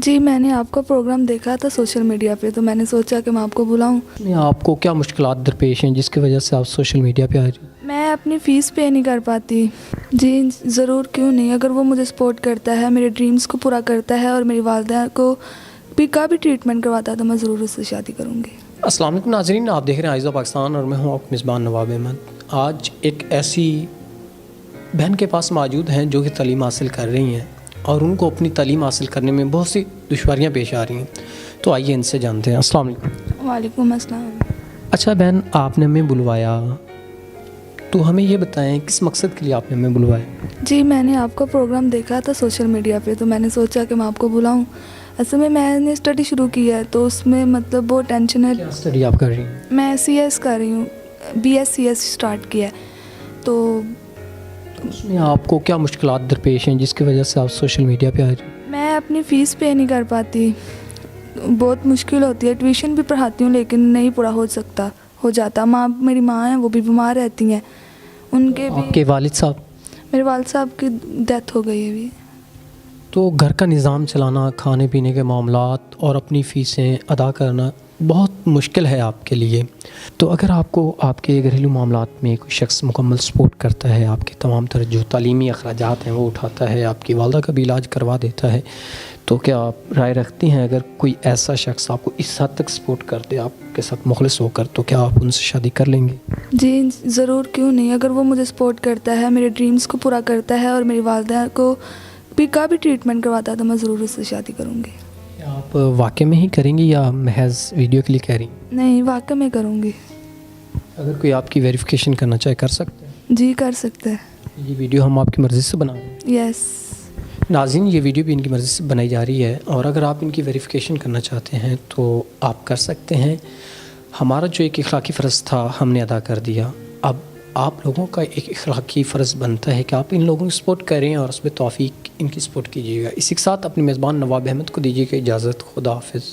جی میں نے آپ کا پروگرام دیکھا تھا سوشل میڈیا پہ، تو میں نے سوچا کہ میں آپ کو بلاؤں۔ آپ کو کیا مشکلات درپیش ہیں جس کی وجہ سے آپ سوشل میڈیا پہ آ رہی ہیں؟ میں اپنی فیس پے نہیں کر پاتی۔ جی ضرور، کیوں نہیں، اگر وہ مجھے سپورٹ کرتا ہے، میرے ڈریمز کو پورا کرتا ہے اور میری والدہ کو کا بھی ٹریٹمنٹ کرواتا ہے تو میں ضرور اس سے شادی کروں گی۔ السلام علیکم ناظرین، آپ دیکھ رہے ہیں آئیز آف پاکستان اور میں ہوں آپ میزبان نواب احمد۔ آج ایک ایسی بہن کے پاس موجود ہیں جو کہ تعلیم حاصل کر رہی ہیں اور ان کو اپنی تعلیم حاصل کرنے میں بہت سی دشواریاں پیش آ رہی ہیں، تو آئیے ان سے جانتے ہیں۔ السلام علیکم۔ وعلیکم السلام۔ اچھا بہن، آپ نے ہمیں بلوایا تو ہمیں یہ بتائیں کس مقصد کے لیے آپ نے ہمیں بلوایا؟ جی میں نے آپ کا پروگرام دیکھا تھا سوشل میڈیا پہ، تو میں نے سوچا کہ میں آپ کو بلاؤں۔ اصل میں نے اسٹڈی شروع کی ہے، تو اس میں مطلب بہت ٹینشن ہے۔ کیا اسٹڈی آپ کر رہی ہیں؟ میں سی ایس کر رہی ہوں، B S C S start کیا ہے۔ تو اس میں آپ کو کیا مشکلات درپیش ہیں جس کی وجہ سے آپ سوشل میڈیا پہ آ رہی ہیں؟ میں اپنی فیس پے نہیں کر پاتی، بہت مشکل ہوتی ہے۔ ٹیوشن بھی پڑھاتی ہوں لیکن نہیں پورا ہو جاتا۔ میری ماں ہیں، وہ بھی بیمار رہتی ہیں، ان کے بھی۔ آپ کے والد صاحب؟ میرے والد صاحب کی ڈیتھ ہو گئی ہے ابھی۔ تو گھر کا نظام چلانا، کھانے پینے کے معاملات اور اپنی فیسیں ادا کرنا بہت مشکل ہے آپ کے لیے۔ تو اگر آپ کو آپ کے گھریلو معاملات میں کوئی شخص مکمل سپورٹ کرتا ہے، آپ کے تمام تر جو تعلیمی اخراجات ہیں وہ اٹھاتا ہے، آپ کی والدہ کا بھی علاج کروا دیتا ہے، تو کیا آپ رائے رکھتی ہیں اگر کوئی ایسا شخص آپ کو اس حد تک سپورٹ کرتے، آپ کے ساتھ مخلص ہو کر، تو کیا آپ ان سے شادی کر لیں گے؟ جی ضرور، کیوں نہیں، اگر وہ مجھے سپورٹ کرتا ہے، میرے ڈریمز کو پورا کرتا ہے اور میری والدہ کو کا بھی ٹریٹمنٹ کرواتا ہے تو میں ضرور اس سے شادی کروں گی۔ آپ واقع میں ہی کریں گی یا محض ویڈیو کے لیے کہہ رہی ہیں؟ نہیں، واقع میں کروں گی۔ اگر کوئی آپ کی ویریفیکیشن کرنا چاہے کر سکتے ہیں؟ جی کر سکتے ہیں۔ یہ ویڈیو ہم آپ کی مرضی سے بنا رہے ہیں؟ یس۔ ناظرین، یہ ویڈیو بھی ان کی مرضی سے بنائی جا رہی ہے، اور اگر آپ ان کی ویریفیکیشن کرنا چاہتے ہیں تو آپ کر سکتے ہیں۔ ہمارا جو ایک اخلاقی فرض تھا ہم نے ادا کر دیا، اب آپ لوگوں کا ایک اخلاقی فرض بنتا ہے کہ آپ ان لوگوں کی سپورٹ کریں اور اس میں توفیق ان کی سپورٹ کیجیے گا۔ اسی کے ساتھ اپنے میزبان نواب احمد کو دیجیے گا اجازت۔ خدا حافظ۔